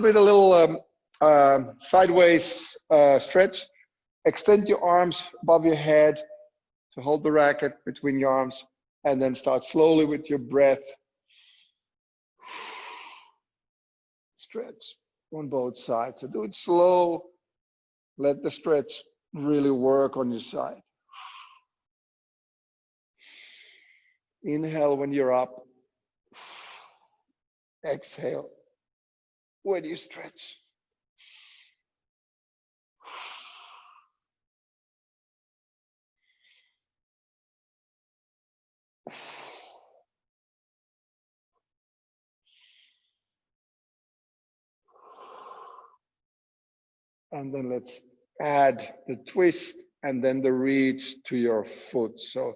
with a little sideways stretch. Extend your arms above your head to hold the racket between your arms, and then start slowly with your breath. Stretch on both sides. So do it slow. Let the stretch really work on your side. Inhale when you're up. Exhale when you stretch. And then let's add the twist and then the reach to your foot. So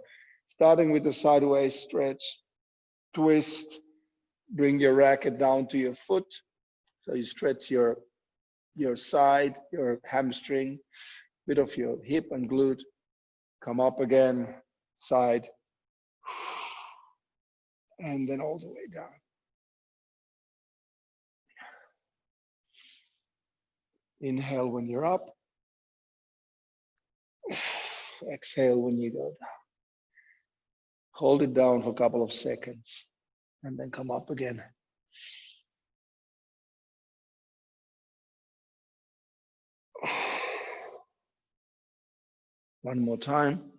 starting with the sideways stretch, twist, bring your racket down to your foot. So you stretch your side, your hamstring, bit of your hip and glute. Come up again, side, and then all the way down. Inhale when you're up. Exhale when you go down. Hold it down for a couple of seconds and then come up again. One more time.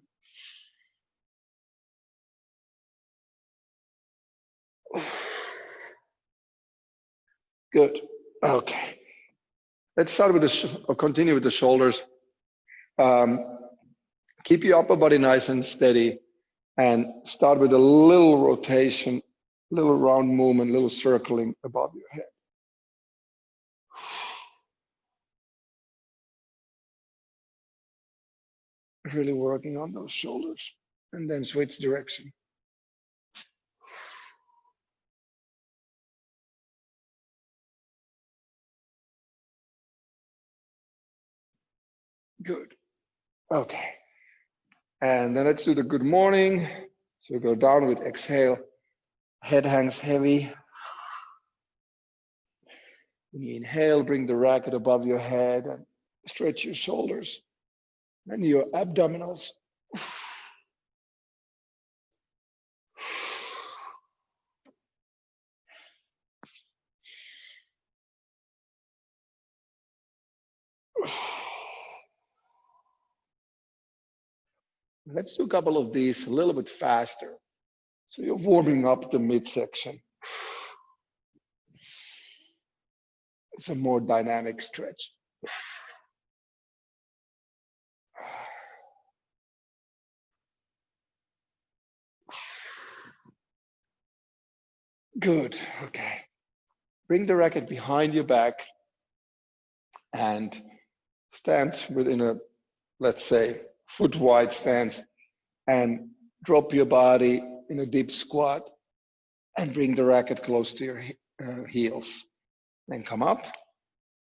Good. Okay. Let's start with or continue with the shoulders. Keep your upper body nice and steady, and start with a little rotation, little round movement, little circling above your head. Really working on those shoulders, and then switch direction. Good. Okay. And then let's do the good morning. So go down with exhale. Head hangs heavy. When you inhale, bring the racket above your head and stretch your shoulders and your abdominals. Let's do a couple of these a little bit faster. So you're warming up the midsection. It's a more dynamic stretch. Good, okay. Bring the racket behind your back and stand within a, let's say, foot wide stance, and drop your body in a deep squat and bring the racket close to your heels. Then come up,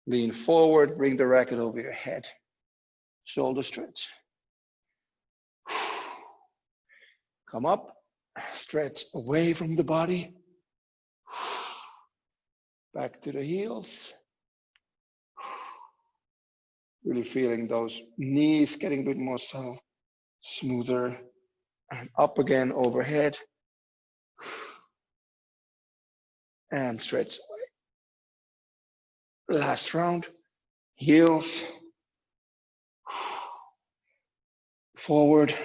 lean forward, bring the racket over your head. Shoulder stretch. Come up, stretch away from the body. Back to the heels. Really feeling those knees getting a bit more so smoother, and up again overhead, and stretch away. Last round, heels, forward,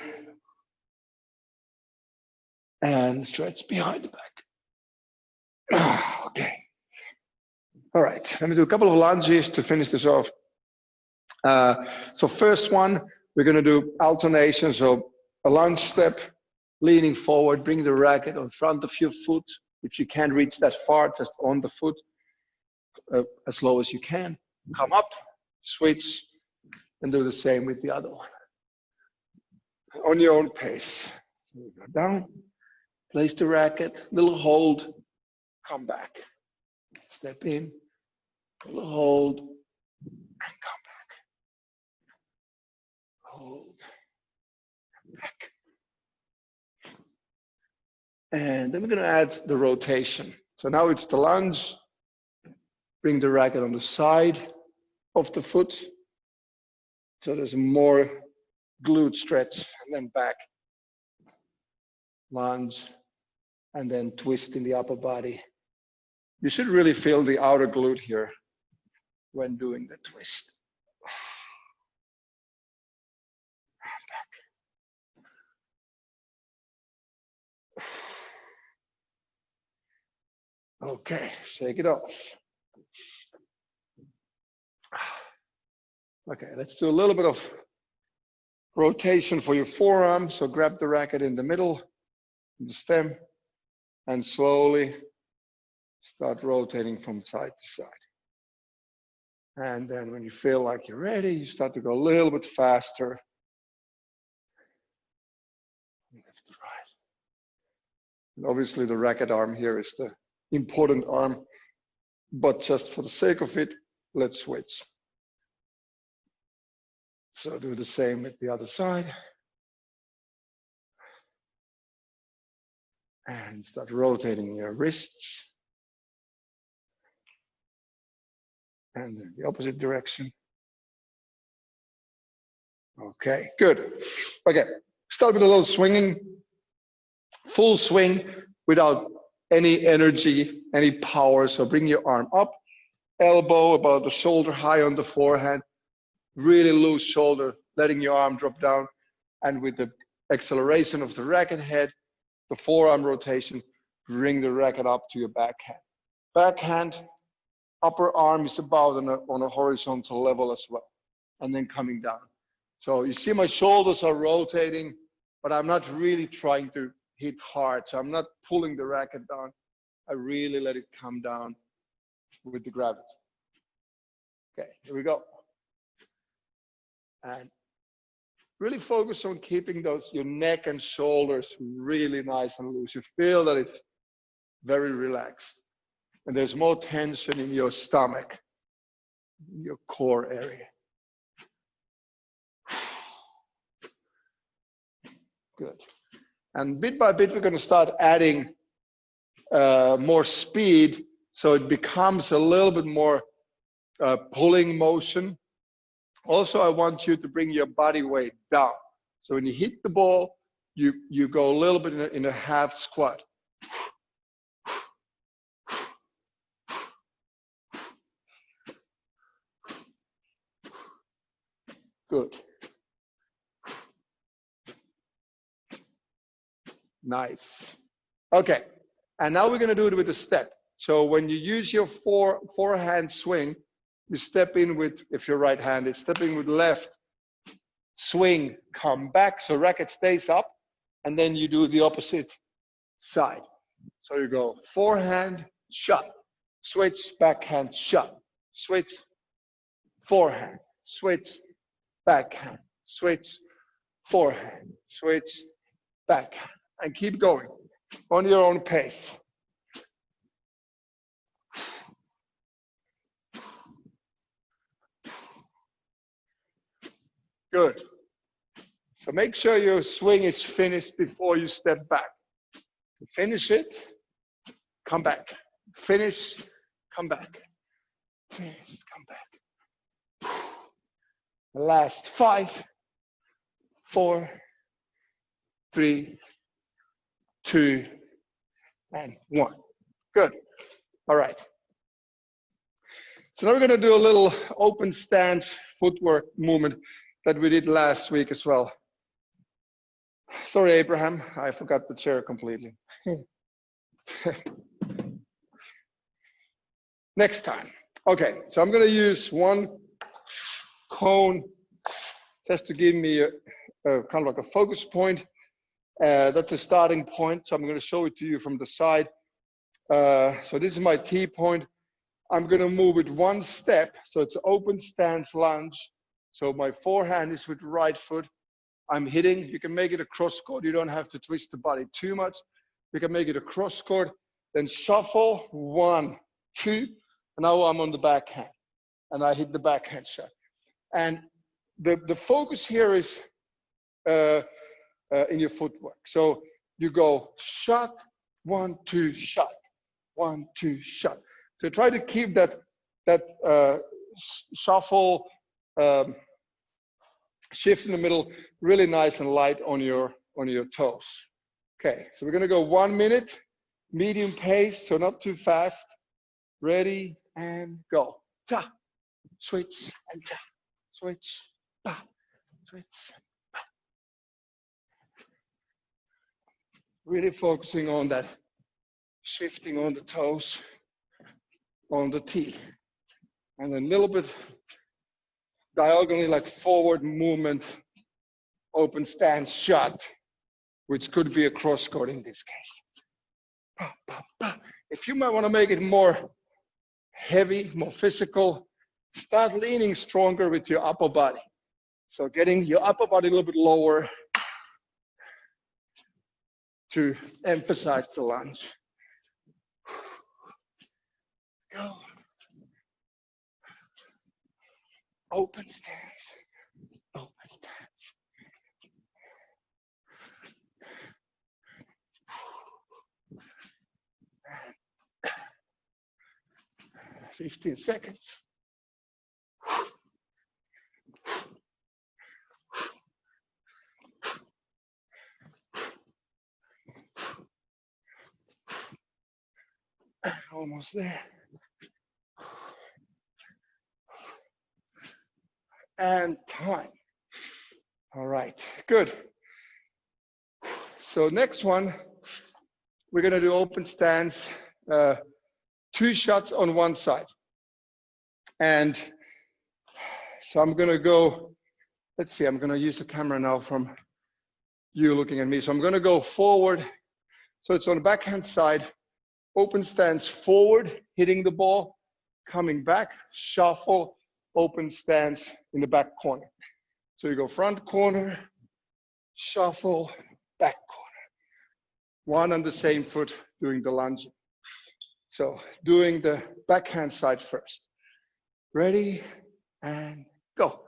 and stretch behind the back. Okay. All right, let me do a couple of lunges to finish this off. So first one, we're going to do alternation. So a lunge step, leaning forward, bring the racket in front of your foot. If you can't reach that far, just on the foot, as low as you can. Come up, switch, and do the same with the other one. On your own pace. Go down, place the racket, little hold, come back. Step in, little hold, and come back. Hold, back. And then we're going to add the rotation. So now it's the lunge. Bring the racket on the side of the foot. So there's more glute stretch, and then back. Lunge, and then twist in the upper body. You should really feel the outer glute here when doing the twist. Okay, shake it off. Okay, let's do a little bit of rotation for your forearm. So grab the racket in the middle, the stem, and slowly start rotating from side to side. And then when you feel like you're ready, you start to go a little bit faster. Left to right. And obviously the racket arm here is the important arm, but just for the sake of it, let's switch. So do the same with the other side. And start rotating your wrists. And then the opposite direction. Okay, good. Okay, start with a little swinging. Full swing without any energy, any power. So bring your arm up, elbow about the shoulder high on the forehand. Really loose shoulder, letting your arm drop down. And with the acceleration of the racket head, the forearm rotation, bring the racket up to your backhand. Backhand, upper arm is about on a horizontal level as well. And then coming down. So you see my shoulders are rotating, but I'm not really trying to hit hard. So I'm not pulling the racket down. I really let it come down with the gravity. Okay, here we go. And really focus on keeping your neck and shoulders really nice and loose. You feel that it's very relaxed. And there's more tension in your stomach, your core area. Good. And bit by bit, we're going to start adding more speed, so it becomes a little bit more pulling motion. Also, I want you to bring your body weight down. So when you hit the ball, you go a little bit in a half squat. Good. Nice. Okay, and now we're going to do it with a step. So when you use your forehand swing, you step in with, if you're right-handed, stepping with left, swing, come back, so racket stays up, and then you do the opposite side. So you go forehand, shut, switch, backhand, shut, switch, forehand, switch, backhand, switch, forehand, switch, backhand, and keep going on your own pace. Good. So make sure your swing is finished before you step back. Finish it, come back. Finish, come back. Finish, come back. Last 5, 4, 3, 2, and 1. Good. All right. So now we're going to do a little open stance footwork movement that we did last week as well. Sorry, Abraham, I forgot the chair completely. Next time. Okay, so I'm going to use one cone just to give me a kind of like a focus point. That's a starting point, so I'm going to show it to you from the side. So this is my T point. I'm going to move it one step, so it's open stance lunge. So my forehand is with right foot. I'm hitting. You can make it a cross court. You don't have to twist the body too much. You can make it a cross court. Then shuffle, 1, 2. And now I'm on the backhand. And I hit the backhand shot. And the focus here is in your footwork. So you go shot, 1, 2, shot, 1, 2, shot. So try to keep that that shuffle, shift in the middle, really nice and light on your toes. Okay, so we're gonna go 1 minute, medium pace, so not too fast. Ready and go. Ta, switch and ta, switch, ba, switch. Ba. Really focusing on that shifting on the toes, on the T, and a little bit diagonally, like forward movement, open stance shot, which could be a cross court in this case. Ba, ba, ba. If you might want to make it more heavy, more physical, start leaning stronger with your upper body. So getting your upper body a little bit lower to emphasize the lunge. Go. Open stance. Open stance. 15 seconds. Almost there. And time. All right, good. So next one, we're gonna do open stance, 2 shots on one side. And so I'm gonna go, let's see, I'm gonna use the camera now from you looking at me. So I'm gonna go forward. So it's on the backhand side, open stance forward, hitting the ball, coming back, shuffle, open stance in the back corner. So you go front corner, shuffle, back corner. One on the same foot doing the lunge. So doing the backhand side first. Ready and go.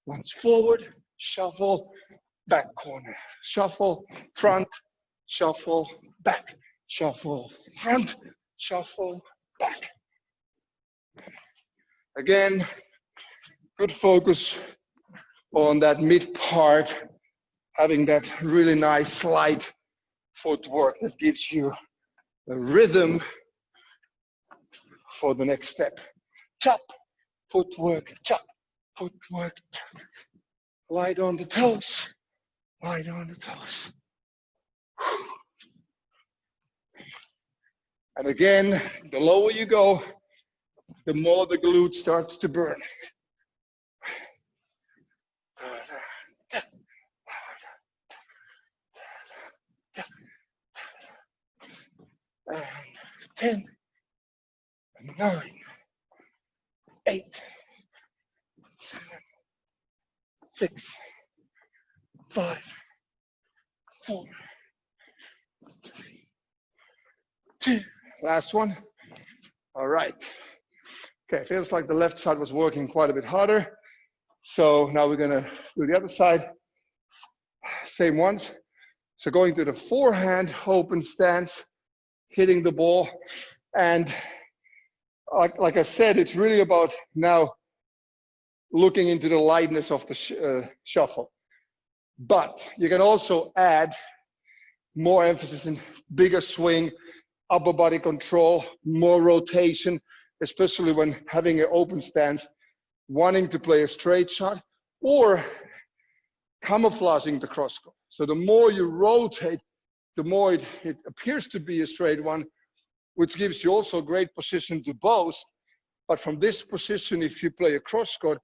Lunge forward, shuffle, back corner. Shuffle, front, shuffle, back. Shuffle, front, shuffle, back. Again, good focus on that mid part, having that really nice light footwork that gives you a rhythm for the next step. Chop, footwork, chop, footwork, chop. Light on the toes, light on the toes. And again, the lower you go, the more the glute starts to burn. And 10, 9, 8, 7, 6, 5, 4, 3, 2. Last one. All right. Okay, feels like the left side was working quite a bit harder. So now we're gonna do the other side. Same ones. So going to the forehand, open stance, hitting the ball. And like I said, it's really about now looking into the lightness of the shuffle. But you can also add more emphasis in bigger swing, upper body control, more rotation, especially when having an open stance, wanting to play a straight shot, or camouflaging the cross court. So the more you rotate, the more it appears to be a straight one, which gives you also a great position to boast. But from this position, if you play a cross court,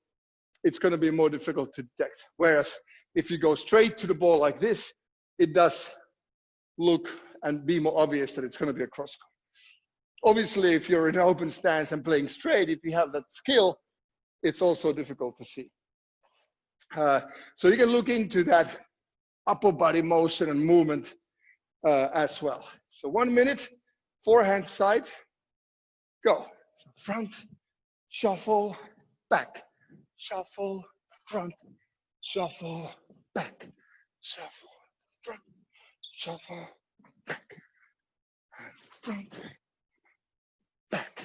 it's going to be more difficult to detect. Whereas if you go straight to the ball like this, it does look and be more obvious that it's going to be a cross court. Obviously, if you're in an open stance and playing straight, if you have that skill, it's also difficult to see. So you can look into that upper body motion and movement as well. So 1 minute, forehand side, go. So front, shuffle, back, shuffle, front, shuffle, back, shuffle, front, shuffle, back, and front, back.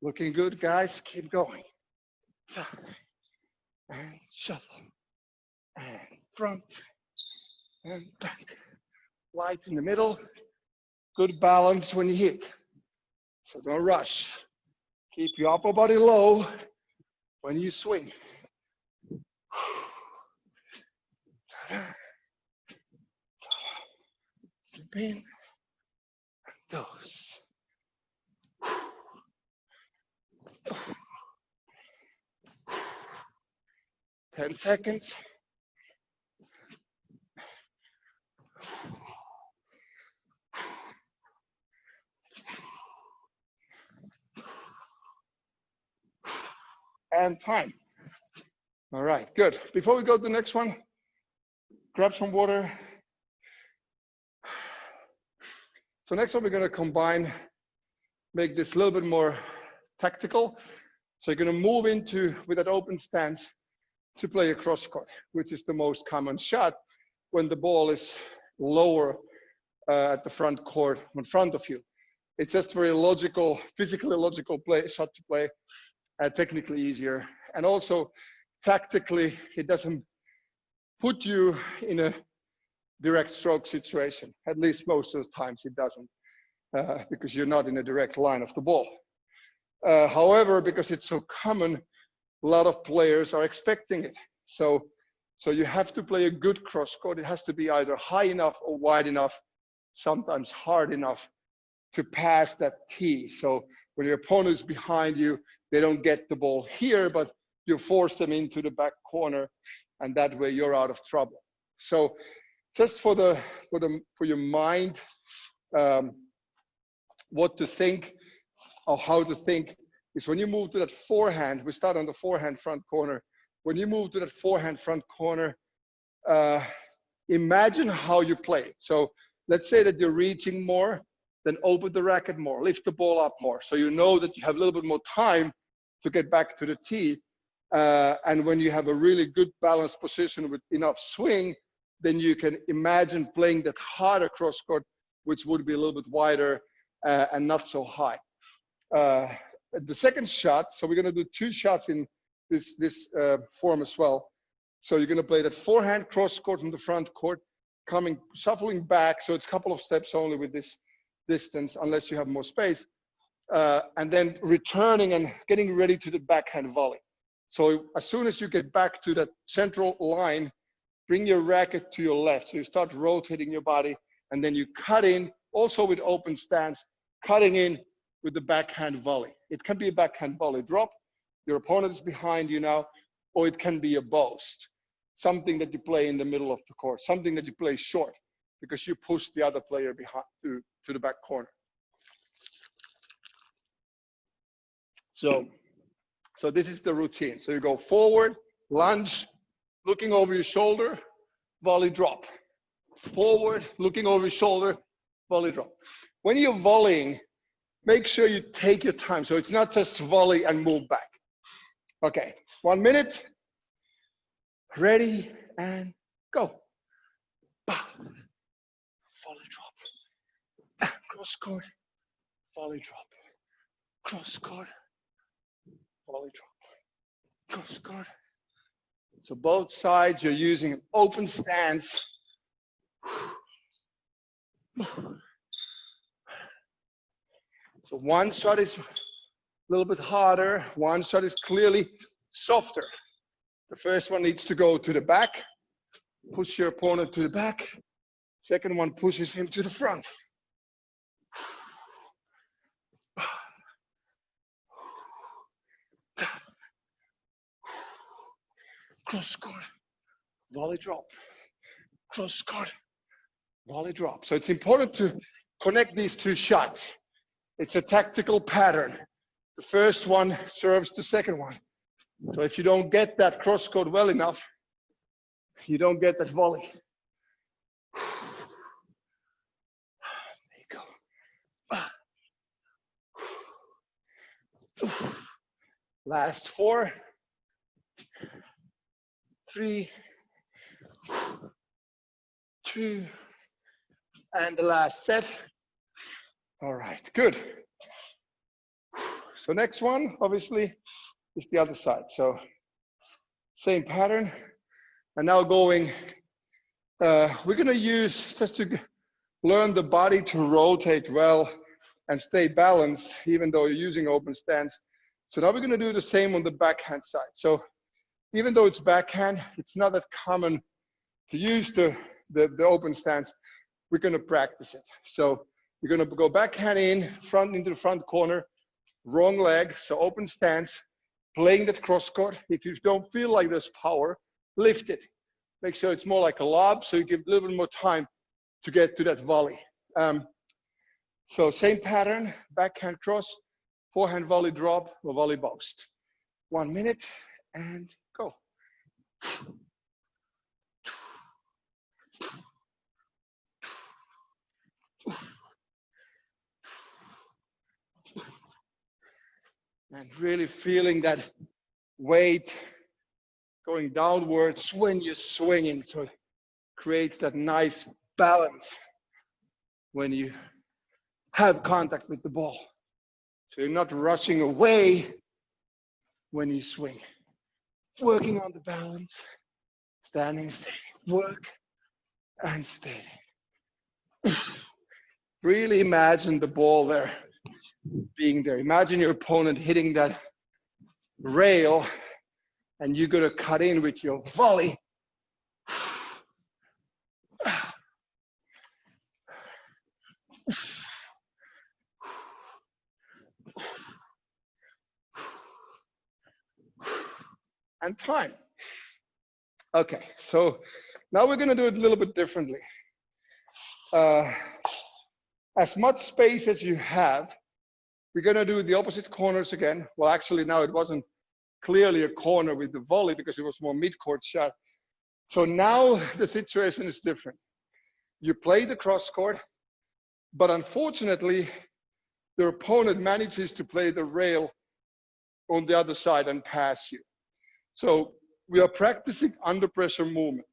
Looking good, guys. Keep going. And shuffle. And front. And back. Light in the middle. Good balance when you hit. So don't rush. Keep your upper body low when you swing. Slip in. Those. 10 seconds. And time. All right, good. Before we go to the next one, grab some water. So next one, we're going to combine, make this a little bit more tactical. So you're going to move into, with that open stance, to play a cross court, which is the most common shot when the ball is lower at the front court in front of you. It's just very logical, physically logical shot to play, technically easier. And also tactically, it doesn't put you in a direct stroke situation. At least most of the times it doesn't, because you're not in a direct line of the ball. However, because it's so common, a lot of players are expecting it. So you have to play a good cross court. It has to be either high enough or wide enough, sometimes hard enough to pass that tee. So when your opponent is behind you, they don't get the ball here, but you force them into the back corner, and that way you're out of trouble. So just for your mind, what to think or how to think is when you move to that forehand, we start on the forehand front corner. When you move to that forehand front corner, imagine how you play. So let's say that you're reaching more, then open the racket more, lift the ball up more. So you know that you have a little bit more time to get back to the tee. And when you have a really good balanced position with enough swing, then you can imagine playing that harder cross court, which would be a little bit wider and not so high. The second shot, so we're going to do 2 shots in this form as well. So you're going to play that forehand cross court in the front court, shuffling back. So it's a couple of steps only with this distance, unless you have more space. And then returning and getting ready to the backhand volley. So as soon as you get back to that central line, bring your racket to your left. So you start rotating your body, and then you cut in, also with open stance, cutting in with the backhand volley. It can be a backhand volley drop. Your opponent is behind you now, or it can be a boast, something that you play in the middle of the court, something that you play short because you push the other player behind to the back corner. So this is the routine. So you go forward, lunge, looking over your shoulder, volley drop. Forward, looking over your shoulder, volley drop. When you're volleying, make sure you take your time. So it's not just volley and move back. Okay, 1 minute. Ready and go. Bah. Volley drop. Cross court, volley drop. Cross court, volley drop. Cross court. So both sides, you're using an open stance. So one shot is a little bit harder. One shot is clearly softer. The first one needs to go to the back. Push your opponent to the back. Second one pushes him to the front. Cross court, volley drop. Cross court, volley drop. So it's important to connect these 2 shots. It's a tactical pattern. The first one serves the second one. So if you don't get that cross court well enough, you don't get that volley. There you go. Last 4, 3, 2, and the last set. All right, good. So next one, obviously, is the other side. So same pattern. And now going, we're gonna use, just to learn the body to rotate well and stay balanced, even though you're using open stance. So now we're gonna do the same on the backhand side. So even though it's backhand, it's not that common to use the open stance. We're gonna practice it. So we're gonna go backhand in, front into the front corner, wrong leg, so open stance, playing that cross court. If you don't feel like there's power, lift it. Make sure it's more like a lob, so you give a little bit more time to get to that volley. So same pattern, backhand cross, forehand volley drop, or volley boast. 1 minute, and go. And really feeling that weight going downwards when you're swinging. So it creates that nice balance when you have contact with the ball. So you're not rushing away when you swing. Working on the balance, standing, staying, work and staying. Really imagine the ball there, being there. Imagine your opponent hitting that rail and you're gonna cut in with your volley. And time. Okay, so now we're gonna do it a little bit differently. As much space as you have, we're gonna do the opposite corners again. Well, actually now it wasn't clearly a corner with the volley because it was more mid-court shot. So now the situation is different. You play the cross court, but unfortunately, the opponent manages to play the rail on the other side and pass you. So we are practicing under pressure movement.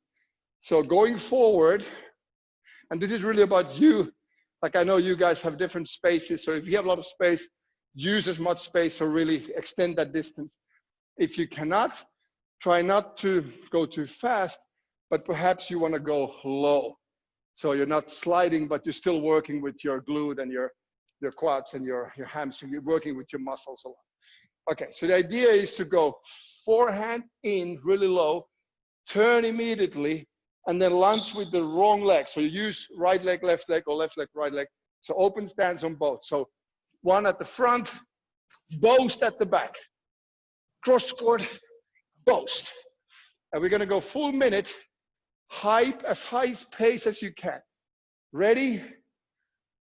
So going forward, and this is really about you, like I know you guys have different spaces, so if you have a lot of space, use as much space or really extend that distance. If you cannot, try not to go too fast, but perhaps you want to go low. So you're not sliding, but you're still working with your glute and your quads and your hamstring. You're working with your muscles a lot. Okay, so the idea is to go forehand in really low, turn immediately, and then lunge with the wrong leg. So you use right leg, left leg, or left leg, right leg. So open stance on both. So one at the front, boast at the back. Cross court, boast. And we're gonna go full minute, as high pace as you can. Ready?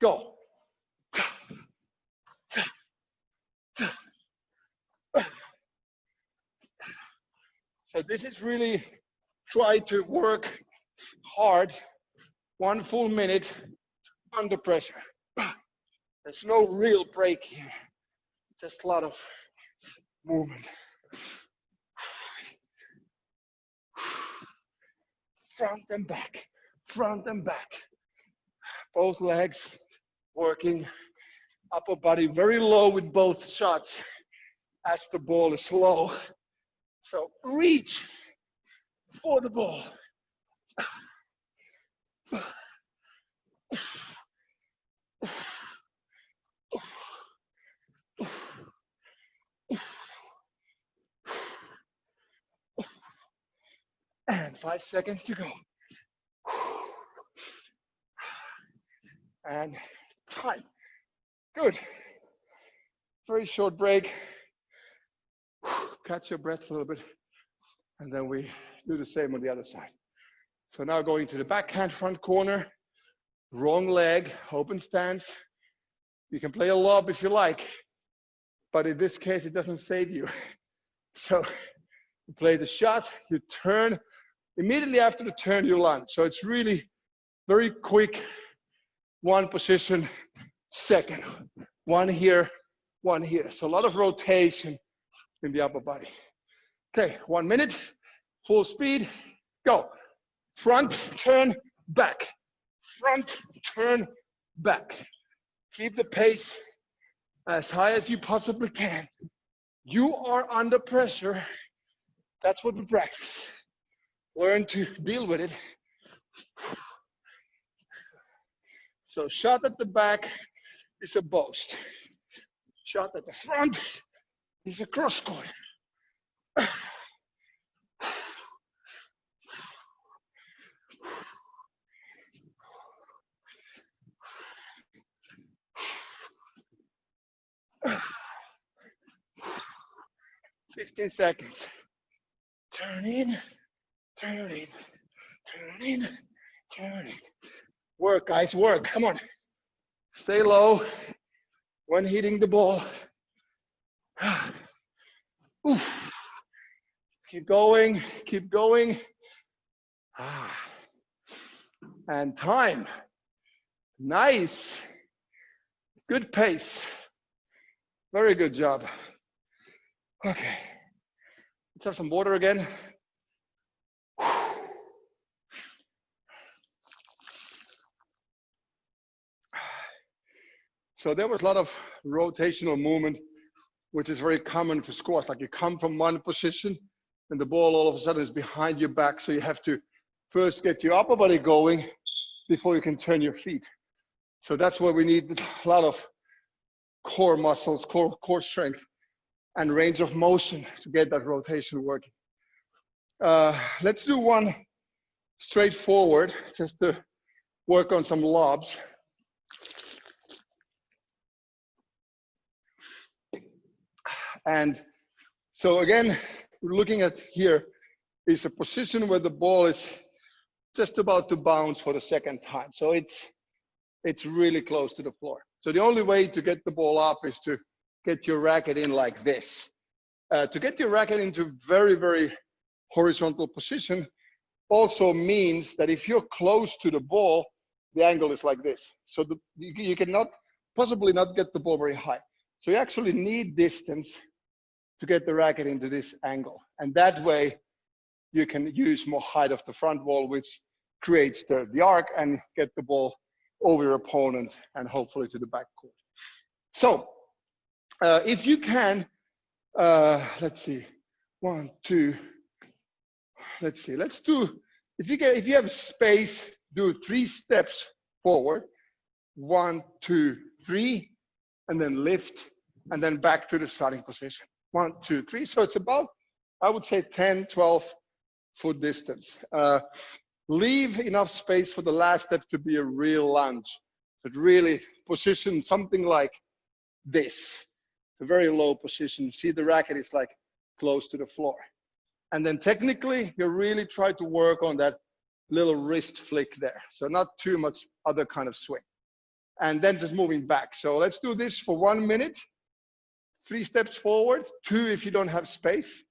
Go. So this is really try to work hard, 1 full minute under pressure. There's no real break here, just a lot of movement. Front and back, front and back. Both legs working, upper body very low with both shots as the ball is low. So reach for the ball. And 5 seconds to go. And time. Good. Very short break. Catch your breath a little bit. And then we do the same on the other side. So now going to the backhand front corner. Wrong leg, open stance. You can play a lob if you like. But in this case, it doesn't save you. So you play the shot, you turn. Immediately after the turn, you lunge. So it's really very quick. One position, second. One here, one here. So a lot of rotation in the upper body. Okay, 1 minute, full speed, go. Front, turn, back. Front, turn, back. Keep the pace as high as you possibly can. You are under pressure. That's what we practice. Learn to deal with it. So shot at the back is a boast. Shot at the front is a cross court. 15 seconds. Turn in, turn in, turn in, turn in. Work, guys, work. Come on. Stay low when hitting the ball. Oof. Keep going, keep going. And time. Nice. Good pace. Very good job. Okay. Let's have some water again. So there was a lot of rotational movement, which is very common for squats. Like you come from one position and the ball all of a sudden is behind your back. So you have to first get your upper body going before you can turn your feet. So that's where we need a lot of core muscles, core strength, and range of motion to get that rotation working. Let's do one straightforward, just to work on some lobs. And so again, we're looking at here is a position where the ball is just about to bounce for the second time. So it's really close to the floor. So the only way to get the ball up is to get your racket in like this. To get your racket into very, very horizontal position also means that if you're close to the ball, the angle is like this. So you cannot possibly not get the ball very high. So you actually need distance to get the racket into this angle. And that way you can use more height of the front wall, which creates the arc and get the ball over your opponent and hopefully to the back court. So if you can, let's see, 1, 2, let's see, let's do, if you have space, do 3 steps forward, 1, 2, 3, and then lift, and then back to the starting position. 1, 2, 3. So it's about, I would say 10, 12 foot distance. Leave enough space for the last step to be a real lunge. But really position something like this. A very low position. See the racket is like close to the floor. And then technically, you really try to work on that little wrist flick there. So not too much other kind of swing. And then just moving back. So let's do this for 1 minute. 3 steps forward, 2 if you don't have space.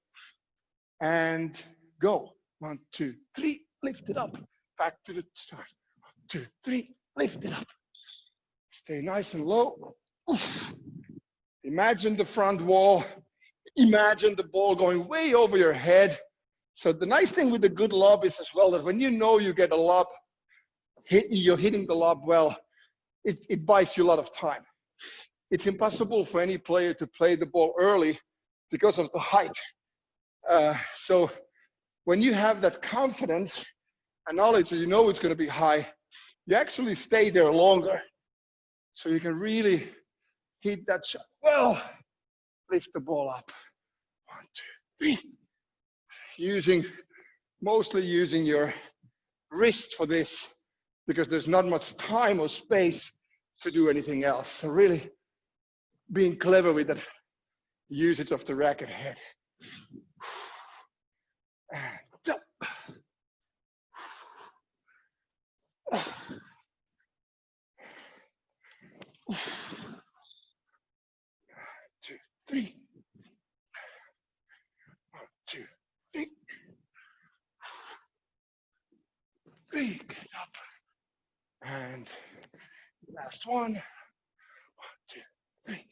And go. 1, 2, 3, lift it up. Back to the side. 1, 2, 3, lift it up. Stay nice and low. Oof. Imagine the front wall. Imagine the ball going way over your head. So the nice thing with the good lob is as well that when you know you get a lob, you're hitting the lob well, it buys you a lot of time. It's impossible for any player to play the ball early because of the height. So when you have that confidence and knowledge that you know it's going to be high, you actually stay there longer. So you can really hit that shot well. Lift the ball up. 1, 2, 3. Mostly using your wrist for this because there's not much time or space to do anything else. So really being clever with that usage of the racket head. And jump. 2, 3. 1, 2, 3. 3. Get up. And last one. 1, 2, 3.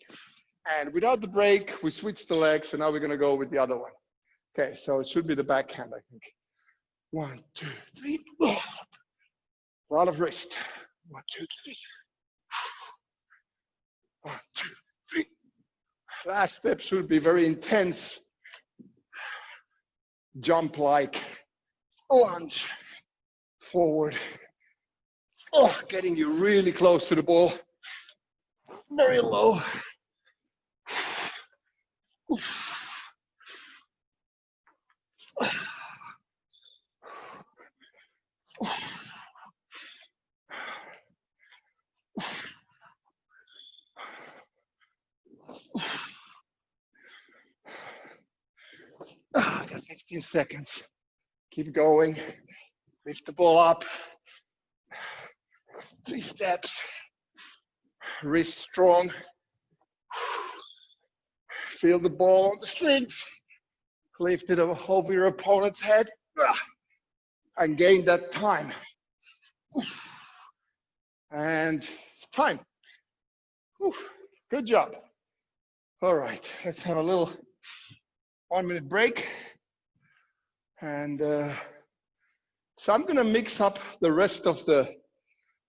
And without the break, we switch the legs, and now we're going to go with the other one. Okay, so it should be the backhand, I think. 1, 2, 3. A lot of wrist. 1, 2, 3. 1, 2, 3. Last step should be very intense. Jump like lunge forward. Oh, getting you really close to the ball. Very low. I got 15 seconds. Keep going. Lift the ball up. 3 steps. Wrist strong. Feel the ball on the strings. Lift it over your opponent's head and gain that time. And time. Good job. All right, let's have a little 1-minute break. And so I'm gonna mix up the rest of the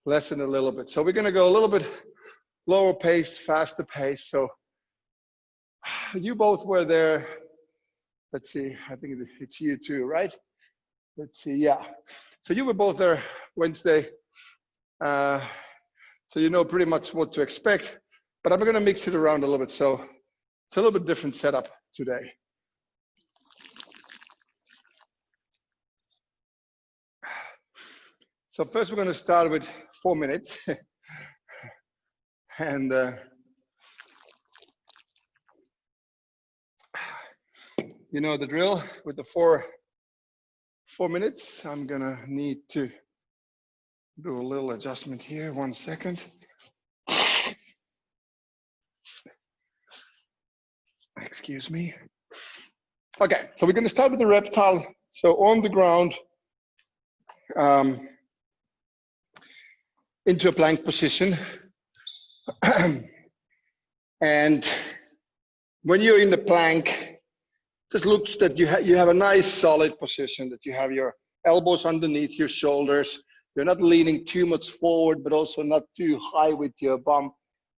lesson a little bit. So we're gonna go a little bit lower pace, faster pace. So you both were there. Let's see, I think it's you too, right? Let's see, yeah. So you were both there Wednesday. So you know pretty much what to expect, but I'm gonna mix it around a little bit. So it's a little bit different setup today. So first we're gonna start with 4 minutes. And you know the drill with the 4 minutes. I'm gonna need to do a little adjustment here. 1 second. Excuse me. Okay, so we're gonna start with the reptile. So on the ground, into a plank position. And when you're in the plank, just looks that you have a nice solid position, that you have your elbows underneath your shoulders. You're not leaning too much forward, but also not too high with your bum.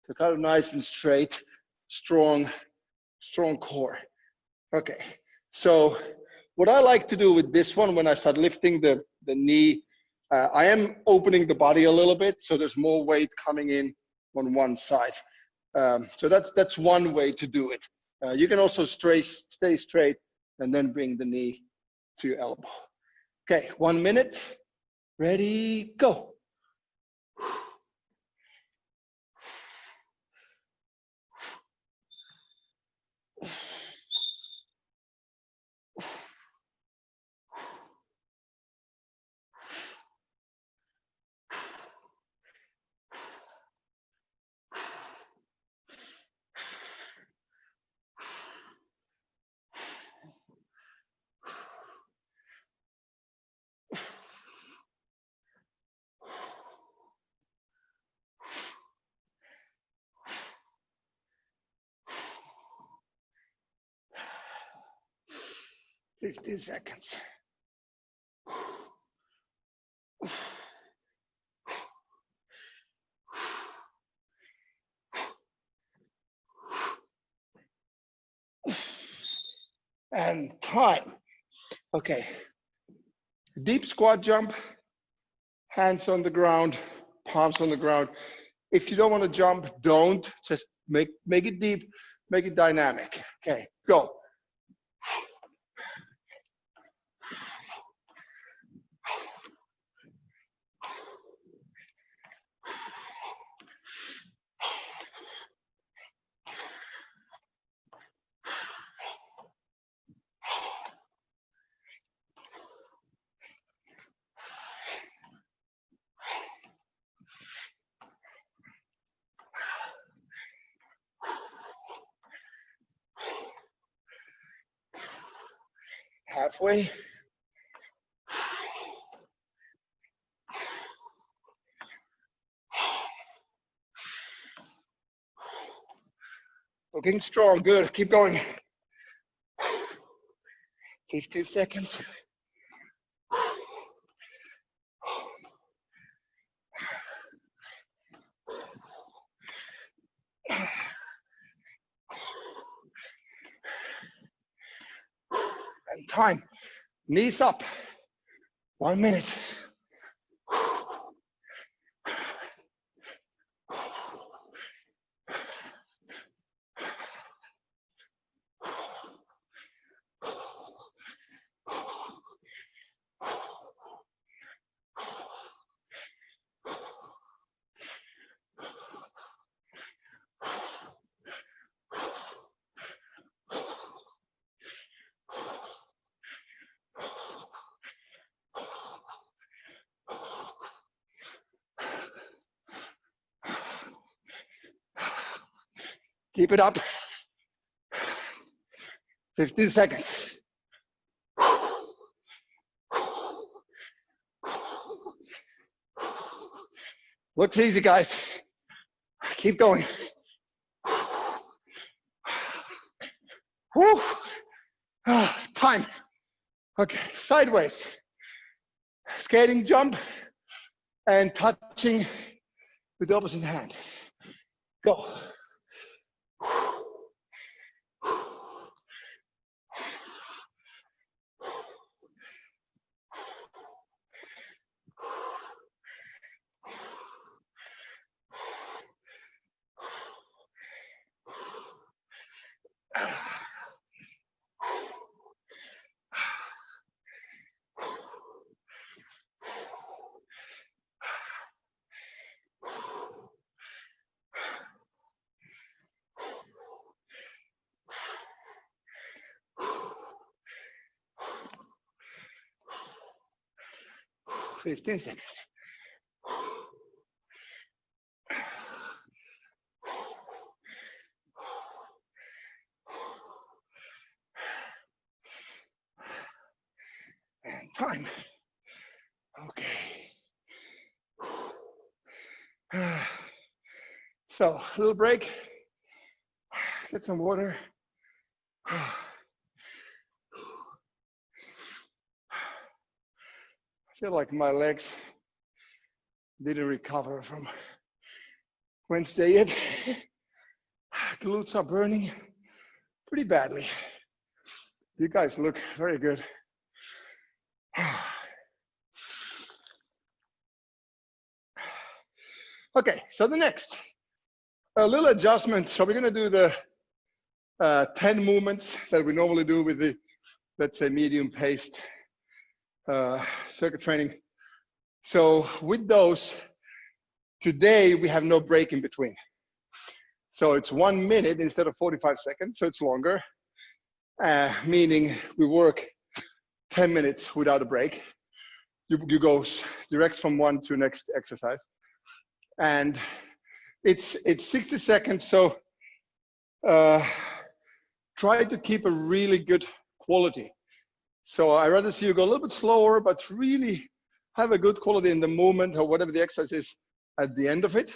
So kind of nice and straight, strong core. Okay, so what I like to do with this one, when I start lifting the knee, I am opening the body a little bit, so there's more weight coming in on one side. So that's one way to do it. You can also stay straight and then bring the knee to your elbow. Okay, 1 minute. Ready, go. $15 seconds. And time. Okay. Deep squat jump, hands on the ground, palms on the ground. If you don't want to jump, don't. Just make it deep, make it dynamic. Okay, go. Halfway. Looking strong, good, keep going. 15 seconds. time. Knees up. 1 minute. Keep it up. 15 seconds. Looks easy, guys. Keep going. Whew. Time. Okay, sideways. Skating jump and touching with the opposite hand. Go. 15 seconds. And time. Okay. So, a little break. Get some water. I feel like my legs didn't recover from Wednesday yet. Glutes are burning pretty badly. You guys look very good. Okay, so the next, a little adjustment. So we're gonna do the 10 movements that we normally do with the, let's say, medium-paced circuit training. So with those, today we have no break in between. So it's 1 minute instead of 45 seconds, so it's longer, meaning we work 10 minutes without a break. You go direct from one to next exercise. And it's 60 seconds, so try to keep a really good quality. So I rather see you go a little bit slower, but really have a good quality in the movement or whatever the exercise is at the end of it.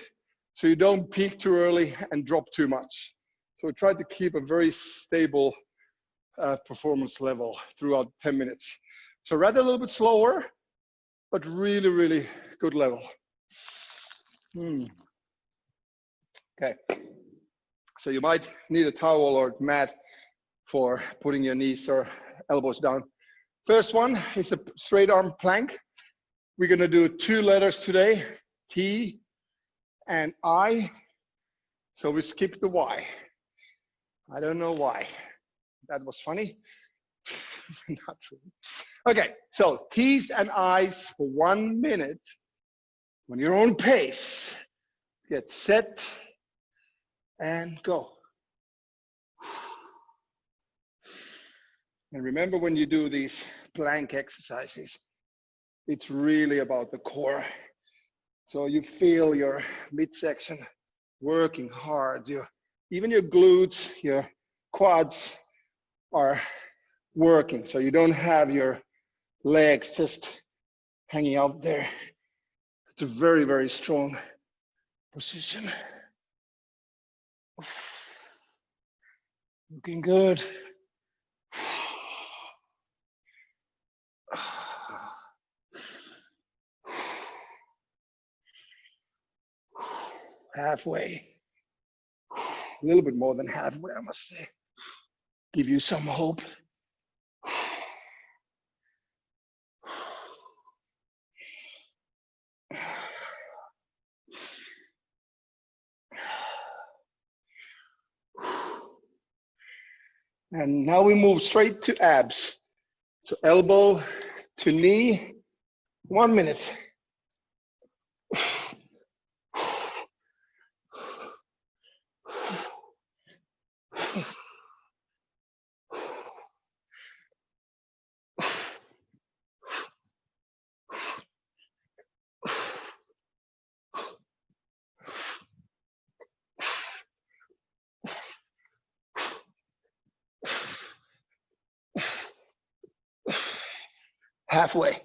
So you don't peak too early and drop too much. So try to keep a very stable performance level throughout 10 minutes. So rather a little bit slower, but really, really good level. Okay. So you might need a towel or mat for putting your knees or elbows down. First one is a straight arm plank. We're gonna do 2 letters today, T and I. So we skipped the Y. I don't know why. That was funny. Not true. Okay, so T's and I's for 1 minute on your own pace. Get set and go. And remember, when you do these plank exercises, it's really about the core. So you feel your midsection working hard. Even your glutes, your quads are working. So you don't have your legs just hanging out there. It's a very, very strong position. Looking good. Halfway. A little bit more than halfway, I must say. Give you some hope. And now we move straight to abs. So elbow to knee, 1 minute. Halfway.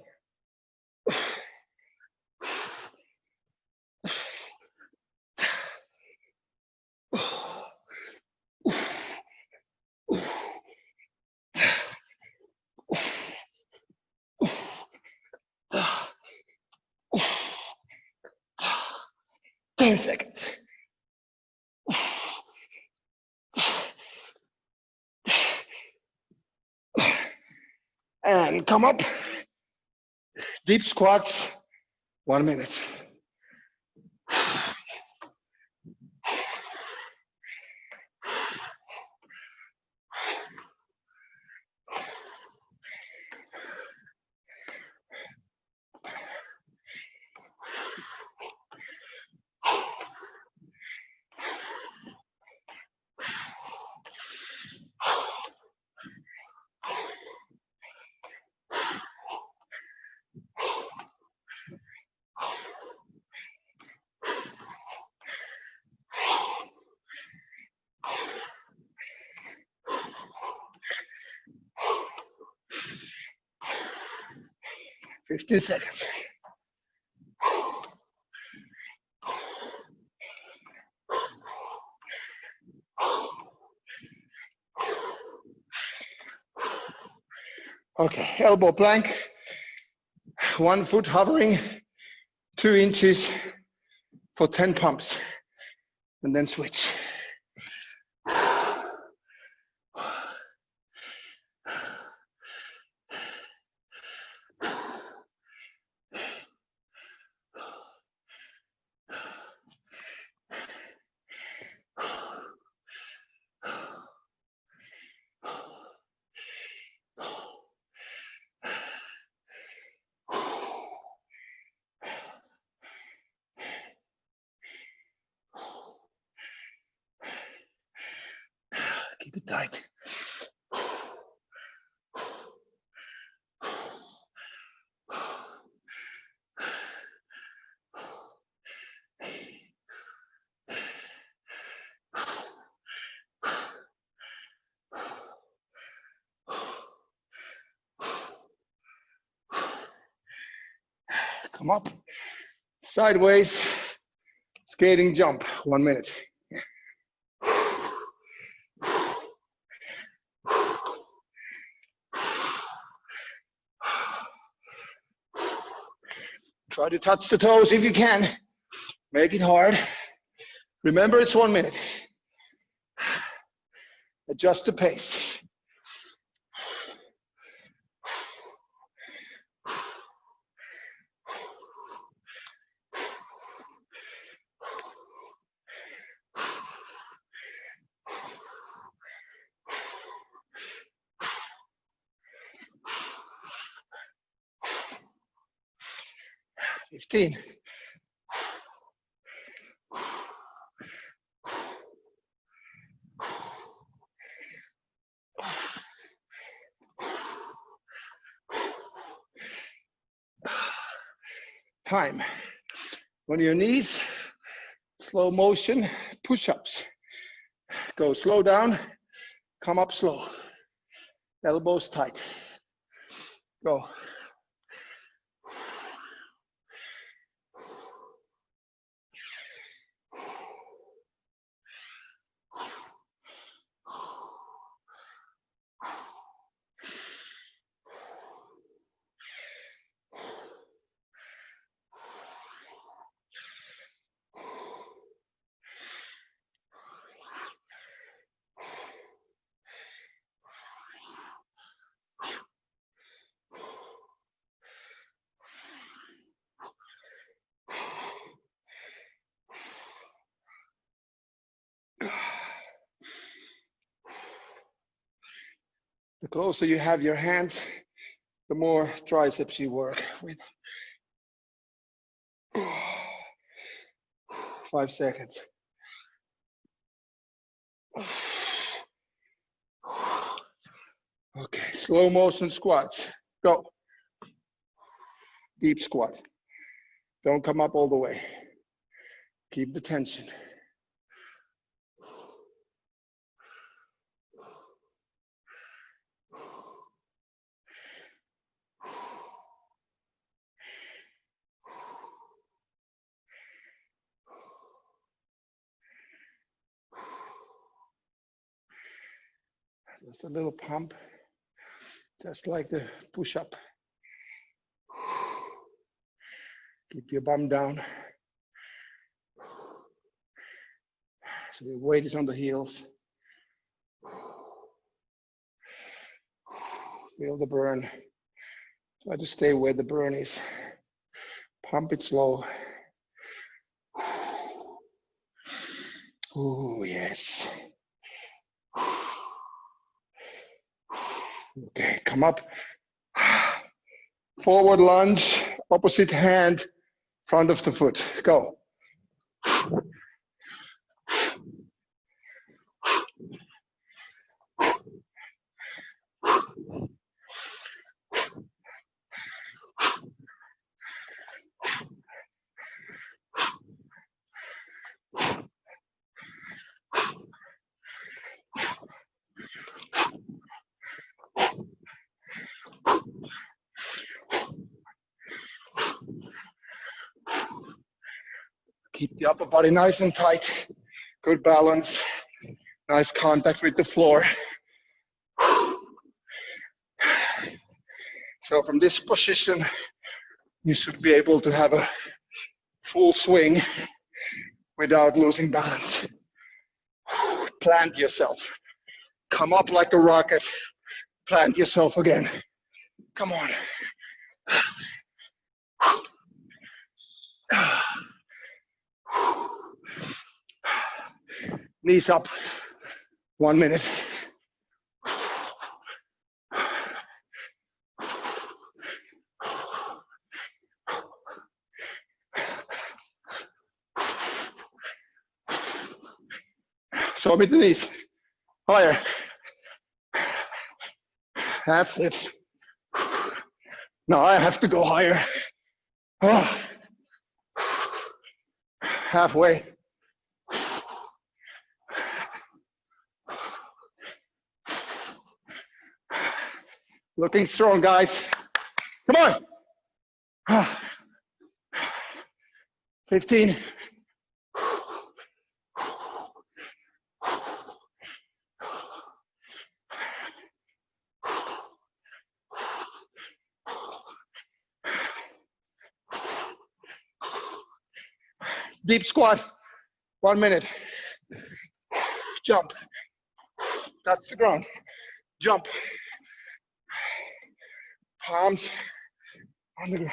Ten seconds. And come up. Deep squats, 1 minute. Fifteen seconds. Okay, elbow plank, 1 foot hovering, 2 inches for 10 pumps, and then switch. Keep it tight. Come up, sideways, skating jump, 1 minute. Try to touch the toes if you can. Make it hard. Remember, it's 1 minute. Adjust the pace. Fifteen. Time. On your knees, slow motion, push-ups. Go slow down, come up slow. Elbows tight. Go. The closer you have your hands, the more triceps you work with. 5 seconds. Okay, slow motion squats. Go. Deep squat. Don't come up all the way. Keep the tension. Just a little pump, just like the push-up. Keep your bum down. So the weight is on the heels. Feel the burn. Try to stay where the burn is. Pump it slow. Oh, yes. Okay, come up. Forward lunge, opposite hand, front of the foot. Go. Keep the upper body nice and tight. Good balance. Nice contact with the floor. So from this position, you should be able to have a full swing without losing balance. Plant yourself. Come up like a rocket. Plant yourself again. Come on. Knees up. 1 minute. So with the knees. Higher. That's it. Now I have to go higher. Oh. Halfway. Looking strong, guys. Come on. 15. Deep squat. 1 minute. Jump. Touch the ground. Jump. Palms on the ground.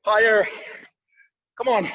Higher. Come on.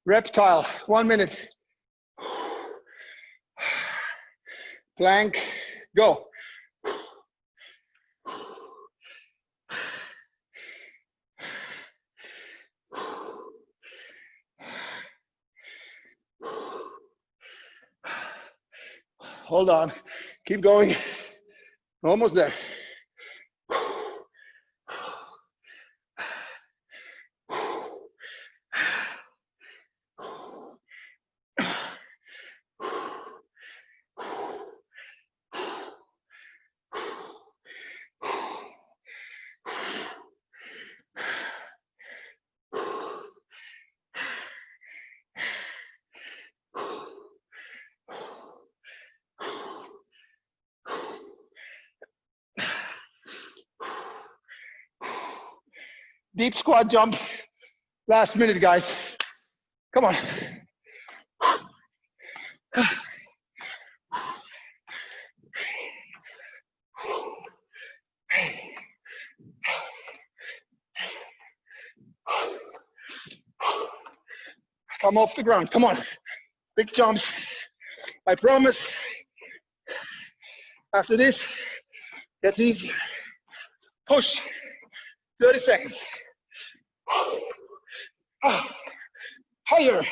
Reptile, 1 minute. Plank, go. Hold on, keep going. Almost there. Deep squat jump. Last minute, guys. Come on. Come off the ground. Come on. Big jumps. I promise. After this, gets easier. Push. 30 seconds. Higher.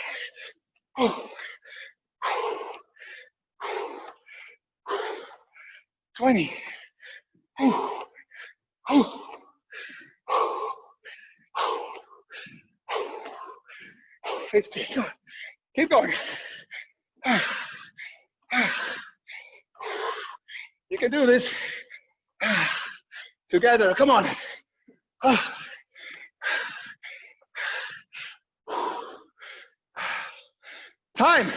20. 50. Come on. Keep going. You can do this. Together. Come on. Time.